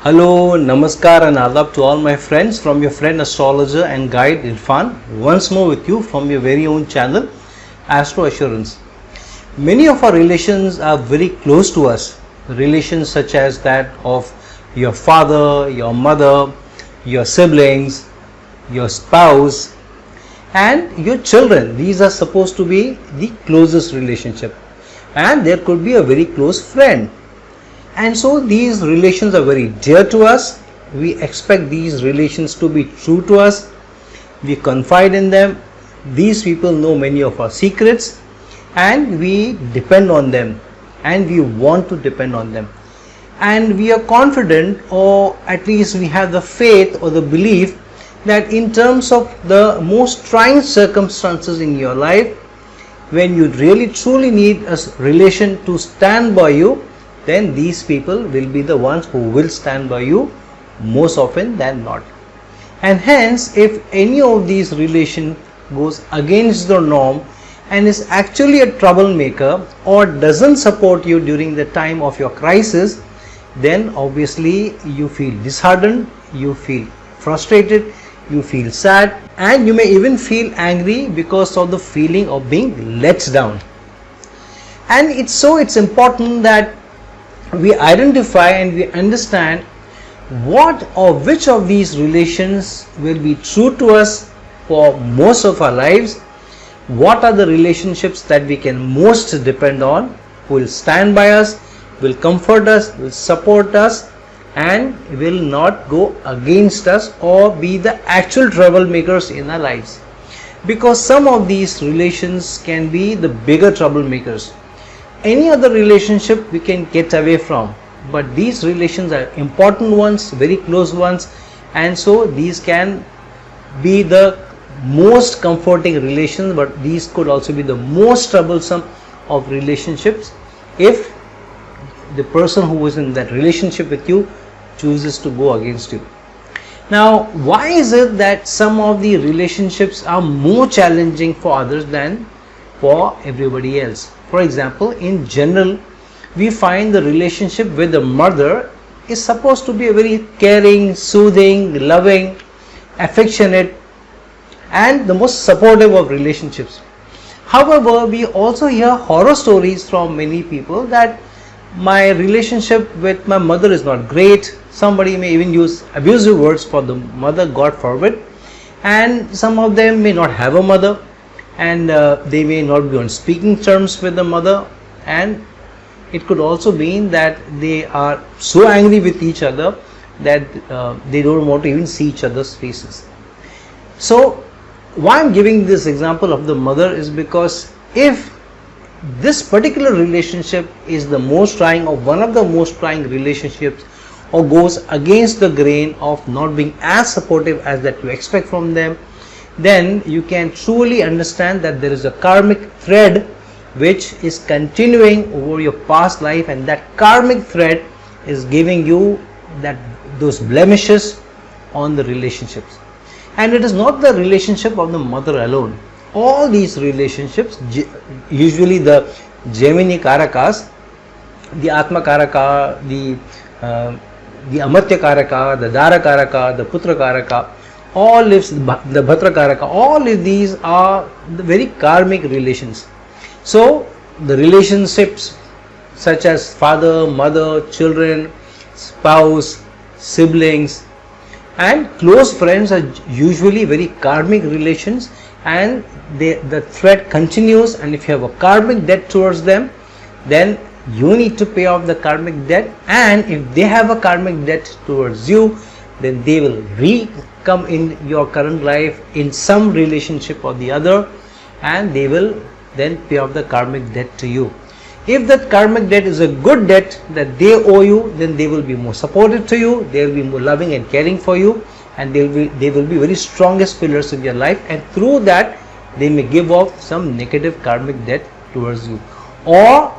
Hello, Namaskar and Adab to all my friends from your friend astrologer and guide Irfan, once more with you from your very own channel Astro Assurance. Many of our relations are very close to us, relations such as that of your father, your mother, your siblings, your spouse and your children. These are supposed to be the closest relationship, and there could be a very close friend. And so these relations are very dear to us. We expect these relations to be true to us. We confide in them. These people know many of our secrets and we depend on them and we want to depend on them. And we are confident, or at least we have the faith or the belief that in terms of the most trying circumstances in your life, when you really truly need a relation to stand by you, then these people will be the ones who will stand by you most often than not. And hence, if any of these relations goes against the norm and is actually a troublemaker or doesn't support you during the time of your crisis, then obviously you feel disheartened, you feel frustrated, you feel sad, and you may even feel angry because of the feeling of being let down. And it's important that we identify and we understand what or which of these relations will be true to us for most of our lives, what are the relationships that we can most depend on, will stand by us, will comfort us, will support us and will not go against us or be the actual troublemakers in our lives. Because some of these relations can be the bigger troublemakers. Any other relationship we can get away from, but these relations are important ones, very close ones, and so these can be the most comforting relations, but these could also be the most troublesome of relationships if the person who is in that relationship with you chooses to go against you. Now, why is it that some of the relationships are more challenging for others than for everybody else? For example, in general, we find the relationship with the mother is supposed to be a very caring, soothing, loving, affectionate and the most supportive of relationships. However, we also hear horror stories from many people that my relationship with my mother is not great. Somebody may even use abusive words for the mother, God forbid, and some of them may not have a mother, and they may not be on speaking terms with the mother, and it could also mean that they are so angry with each other that they don't want to even see each other's faces. So why I'm giving this example of the mother is because if this particular relationship is the most trying or one of the most trying relationships, or goes against the grain of not being as supportive as that you expect from them, then you can truly understand that there is a karmic thread which is continuing over your past life, and that karmic thread is giving you those blemishes on the relationships. And it is not the relationship of the mother alone. All these relationships, usually the Gemini Karakas, the Atma Karaka, the Amartya Karaka, the Dara Karaka, the Putra Karaka, all lives the Bhatra Karaka, all of these are the very karmic relations. So the relationships such as father, mother, children, spouse, siblings and close friends are usually very karmic relations, and the thread continues, and if you have a karmic debt towards them, then you need to pay off the karmic debt, and if they have a karmic debt towards you, then they will come in your current life in some relationship or the other, and they will then pay off the karmic debt to you. If that karmic debt is a good debt that they owe you, then they will be more supportive to you, they will be more loving and caring for you, and they will be very strongest pillars in your life, and through that they may give off some negative karmic debt towards you. Or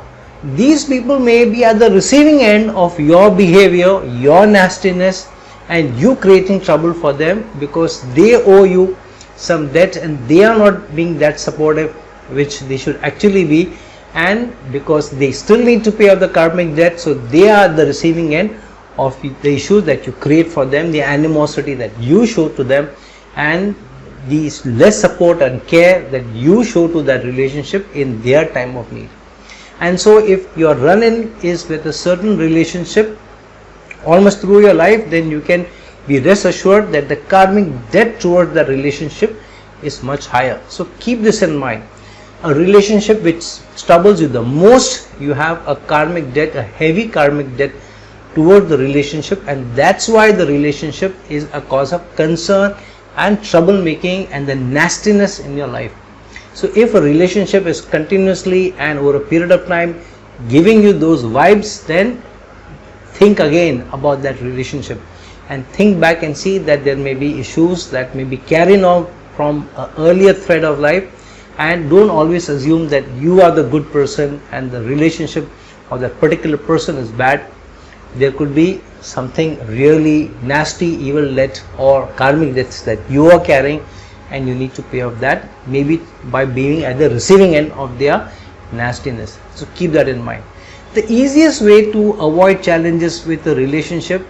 these people may be at the receiving end of your behavior, your nastiness, and you creating trouble for them because they owe you some debt and they are not being that supportive which they should actually be, and because they still need to pay off the karmic debt, so they are at the receiving end of the issues that you create for them, the animosity that you show to them, and the less support and care that you show to that relationship in their time of need. And so if your run-in is with a certain relationship almost through your life, then you can be rest assured that the karmic debt towards the relationship is much higher. So keep this in mind. A relationship which troubles you the most, you have a karmic debt, a heavy karmic debt towards the relationship, and that's why the relationship is a cause of concern and troublemaking and the nastiness in your life. So if a relationship is continuously and over a period of time giving you those vibes, then think again about that relationship and think back and see that there may be issues that may be carrying on from an earlier thread of life, and don't always assume that you are the good person and the relationship or that particular person is bad. There could be something really nasty, evil debt or karmic debts that you are carrying, and you need to pay off that, maybe by being at the receiving end of their nastiness. So keep that in mind. The easiest way to avoid challenges with a relationship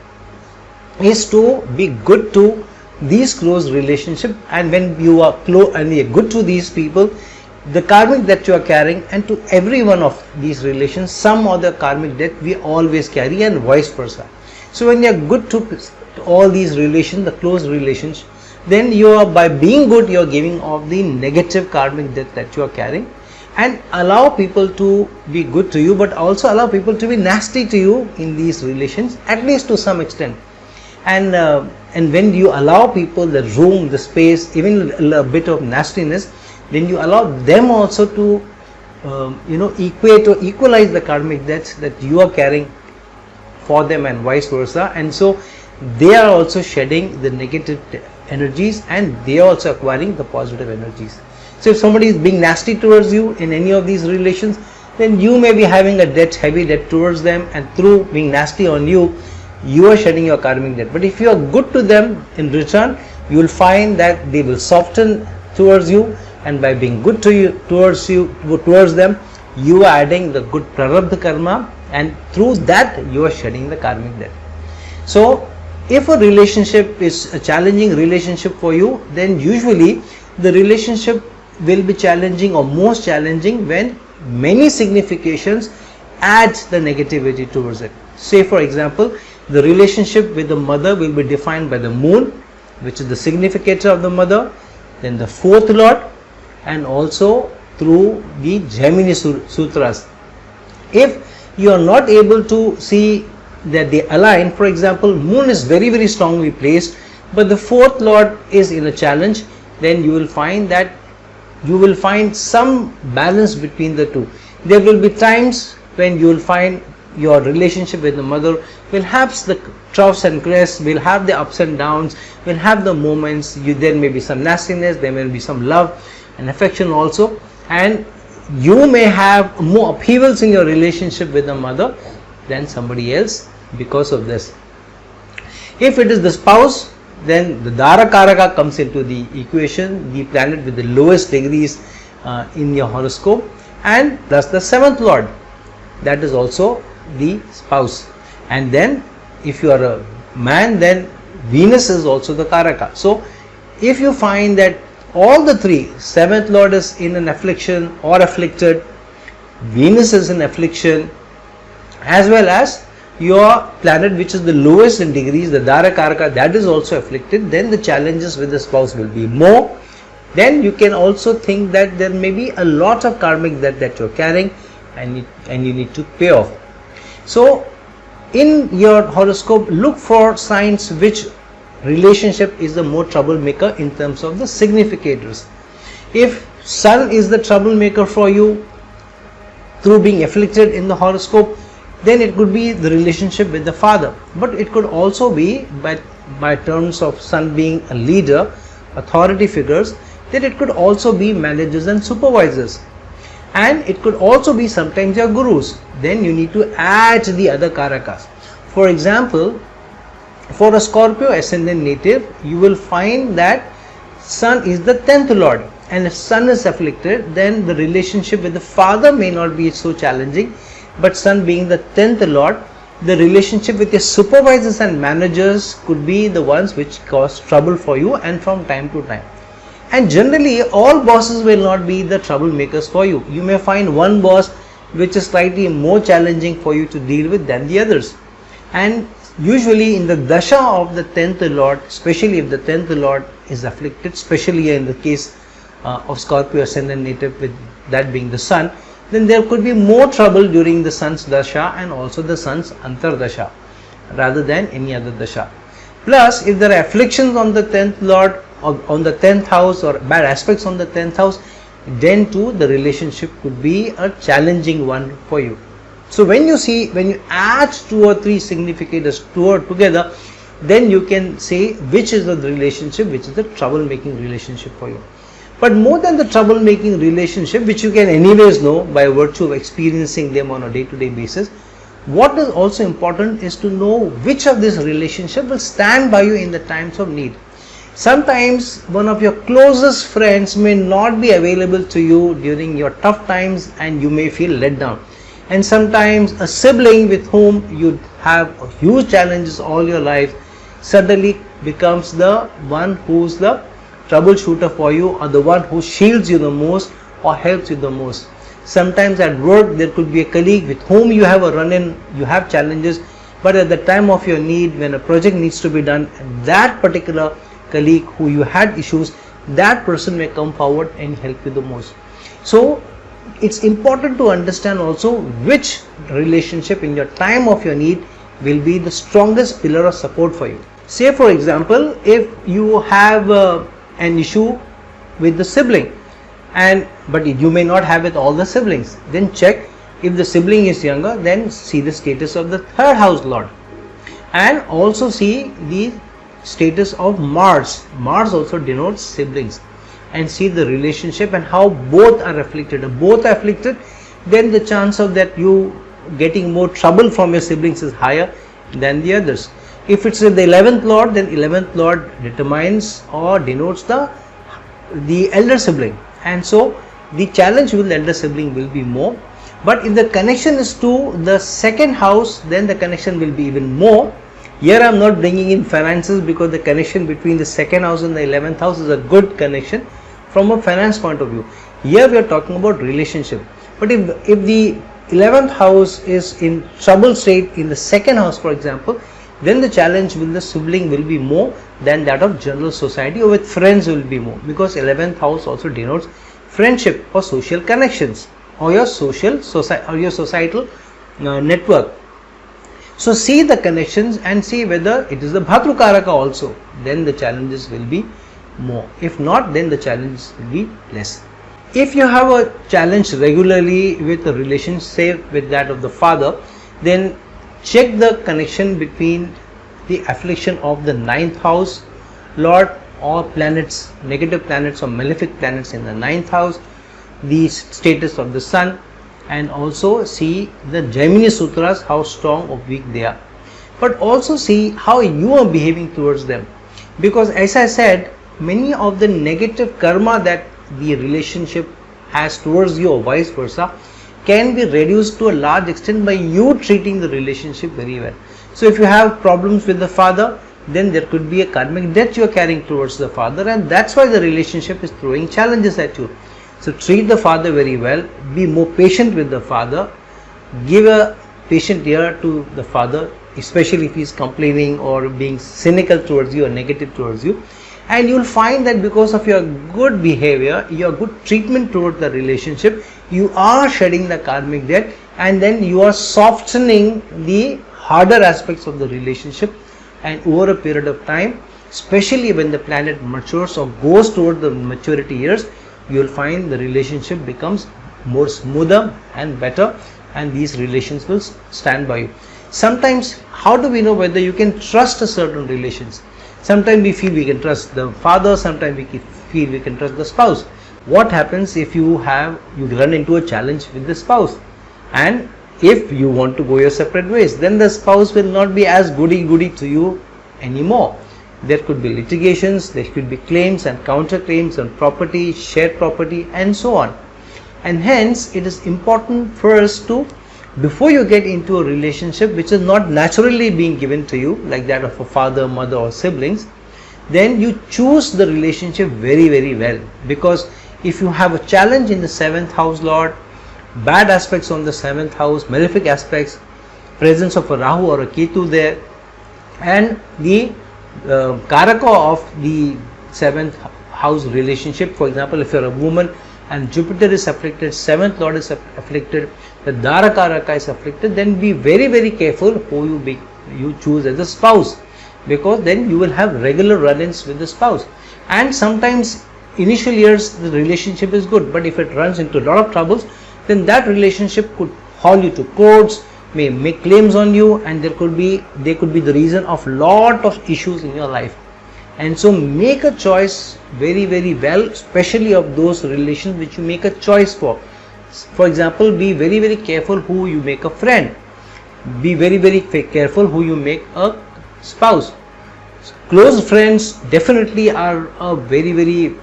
is to be good to these close relationship, and when you are close and you are good to these people, the karmic that you are carrying, and to every one of these relations some other karmic debt we always carry, and vice versa. So when you are good to all these relations, the close relations, then you are, by being good, you are giving off the negative karmic debt that you are carrying, and allow people to be good to you, but also allow people to be nasty to you in these relations, at least to some extent. And when you allow people the room, the space, even a bit of nastiness, then you allow them also to equate or equalize the karmic debts that you are carrying for them, and vice versa. And so they are also shedding the negative energies, and they are also acquiring the positive energies. So if somebody is being nasty towards you in any of these relations, then you may be having a debt, heavy debt towards them, and through being nasty on you, you are shedding your karmic debt. But if you are good to them in return, you will find that they will soften towards you, and by being good to you towards them, you are adding the good prarabdha karma, and through that you are shedding the karmic debt. So if a relationship is a challenging relationship for you, then usually the relationship will be challenging or most challenging when many significations add the negativity towards it. Say for example, the relationship with the mother will be defined by the moon, which is the significator of the mother, then the fourth lord, and also through the Jaimini Sutras. If you are not able to see that they align, for example, moon is very, very strongly placed, but the fourth lord is in a challenge, then you will find that you will find some balance between the two. There will be times when you will find your relationship with the mother will have the troughs and crests, will have the ups and downs, will have the moments. There may be some nastiness, there may be some love and affection also, and you may have more upheavals in your relationship with the mother than somebody else because of this. If it is the spouse, then the Dara Karaka comes into the equation, the planet with the lowest degrees in your horoscope, and thus the seventh lord, that is also the spouse. And then if you are a man, then Venus is also the Karaka. So if you find that all the three, seventh lord is in an affliction or afflicted, Venus is in affliction, as well as your planet which is the lowest in degrees, the Dara Karaka, that is also afflicted, then the challenges with the spouse will be more. Then you can also think that there may be a lot of karmic that you are carrying, and you need to pay off. So in your horoscope, look for signs which relationship is the more troublemaker in terms of the significators. If Sun is the troublemaker for you through being afflicted in the horoscope, then it could be the relationship with the father, but it could also be by terms of Sun being a leader, authority figures, then it could also be managers and supervisors, and it could also be sometimes your gurus. Then you need to add the other karakas. For example, for a Scorpio ascendant native, you will find that Sun is the 10th lord, and if Sun is afflicted, then the relationship with the father may not be so challenging, but Sun being the 10th lord, The relationship with your supervisors and managers could be the ones which cause trouble for you and from time to time. And generally all bosses will not be the troublemakers for you. You may find one boss which is slightly more challenging for you to deal with than the others. And usually in the dasha of the 10th lord, especially if the 10th lord is afflicted, especially in the case of Scorpio ascendant native, with that being the sun, then there could be more trouble during the sun's dasha and also the sun's antardasha rather than any other dasha. Plus, if there are afflictions on the 10th lord or on the 10th house or bad aspects on the 10th house, then too the relationship could be a challenging one for you. So when you add 2 or 3 significators together, then you can say which is the relationship which is the troublemaking relationship for you. But more than the troublemaking relationship, which you can anyways know by virtue of experiencing them on a day-to-day basis, what is also important is to know which of this relationship will stand by you in the times of need. Sometimes one of your closest friends may not be available to you during your tough times and you may feel let down. And sometimes a sibling with whom you have huge challenges all your life suddenly becomes the one who's the troubleshooter for you, or the one who shields you the most or helps you the most. Sometimes at work there could be a colleague with whom you have a run-in, you have challenges, but at the time of your need, when a project needs to be done, that particular colleague who you had issues, that person may come forward and help you the most. So it's important to understand also which relationship in your time of your need will be the strongest pillar of support for you. Say for example, if you have an issue with the sibling, but you may not have with all the siblings, then check if the sibling is younger, then see the status of the 3rd house lord, and also see the status of Mars. Mars also denotes siblings, and see the relationship and how both are afflicted. If both are afflicted, then the chance of that you getting more trouble from your siblings is higher than the others. If it's in the 11th lord, then 11th lord determines or denotes the elder sibling, and so the challenge with the elder sibling will be more. But if the connection is to the 2nd house, then the connection will be even more. Here I am not bringing in finances because the connection between the 2nd house and the 11th house is a good connection from a finance point of view. Here we are talking about relationship. But if the 11th house is in trouble state in the 2nd house, for example, then the challenge with the sibling will be more than that of general society, or with friends will be more, because 11th house also denotes friendship or social connections or your societal network. So see the connections and see whether it is the Bhatrukaraka also, then the challenges will be more. If not, then the challenges will be less. If you have a challenge regularly with a relation, say with that of the father, then check the connection between the affliction of the 9th house lord or planets, negative planets or malefic planets in the 9th house, the status of the sun, and also see the Jaimini Sutras, how strong or weak they are. But also see how you are behaving towards them, because as I said, many of the negative karma that the relationship has towards you or vice versa can be reduced to a large extent by you treating the relationship very well. So if you have problems with the father, then there could be a karmic debt you are carrying towards the father, and that's why the relationship is throwing challenges at you. So treat the father very well, be more patient with the father, give a patient ear to the father, especially if he is complaining or being cynical towards you or negative towards you, and you will find that because of your good behavior, your good treatment towards the relationship, you are shedding the karmic debt, and then you are softening the harder aspects of the relationship, and over a period of time, especially when the planet matures or goes toward the maturity years, you will find the relationship becomes more smoother and better, and these relations will stand by you. Sometimes, how do we know whether you can trust a certain relations? Sometimes we feel we can trust the father, sometimes we feel we can trust the spouse. What happens if you run into a challenge with the spouse, and if you want to go your separate ways, then the spouse will not be as goody to you anymore. There could be litigations, there could be claims and counterclaims on property, shared property, and so on. And hence it is important for us to before you get into a relationship which is not naturally being given to you, like that of a father, mother or siblings, then you choose the relationship very, very well. Because if you have a challenge in the 7th house lord, bad aspects on the 7th house, malefic aspects, presence of a Rahu or a Ketu there, and the Karaka of the 7th house relationship, for example, if you are a woman and Jupiter is afflicted, 7th lord is afflicted, the Dara Karaka is afflicted, then be very, very careful who you choose as a spouse, because then you will have regular run-ins with the spouse. And sometimes initial years the relationship is good, but if it runs into a lot of troubles, then that relationship could haul you to courts, may make claims on you, and they could be the reason of lot of issues in your life. And so make a choice very, very well, especially of those relations which you make a choice for. For example, be very, very careful who you make a friend. Be very, very careful who you make a spouse. Close friends definitely are a very, very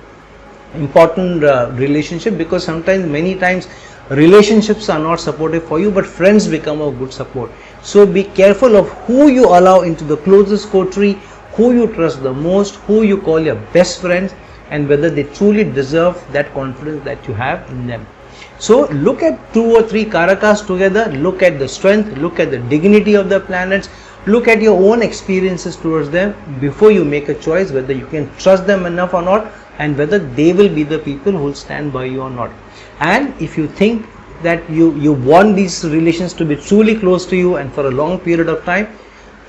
important relationship, because sometimes, many times, relationships are not supportive for you, but friends become a good support. So be careful of who you allow into the closest coterie, who you trust the most, who you call your best friends, and whether they truly deserve that confidence that you have in them. So look at 2 or 3 Karakas together, look at the strength, look at the dignity of the planets, look at your own experiences towards them before you make a choice whether you can trust them enough or not, and whether they will be the people who will stand by you or not. And if you think that you want these relations to be truly close to you and for a long period of time,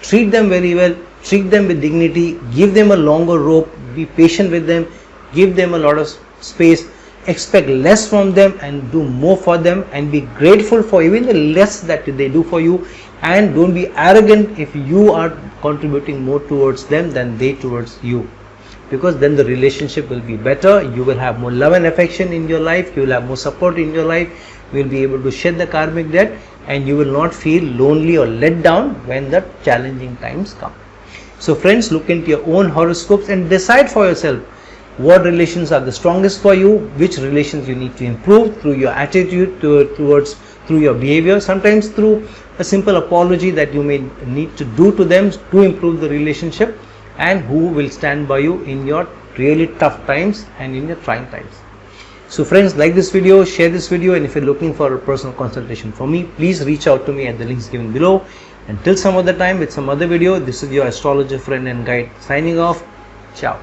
treat them very well, treat them with dignity, give them a longer rope, be patient with them, give them a lot of space, expect less from them and do more for them, and be grateful for even the less that they do for you, and don't be arrogant if you are contributing more towards them than they towards you, because then the relationship will be better. You will have more love and affection in your life, you will have more support in your life, you will be able to shed the karmic debt, and you will not feel lonely or let down when the challenging times come. So friends, look into your own horoscopes and decide for yourself what relations are the strongest for you, which relations you need to improve through your attitude through your behavior, sometimes through a simple apology that you may need to do to them to improve the relationship, and who will stand by you in your really tough times and in your trying times. So friends, like this video, share this video, and if you're looking for a personal consultation from me, please reach out to me at the links given below. Until some other time with some other video, this is your astrologer friend and guide signing off. Ciao.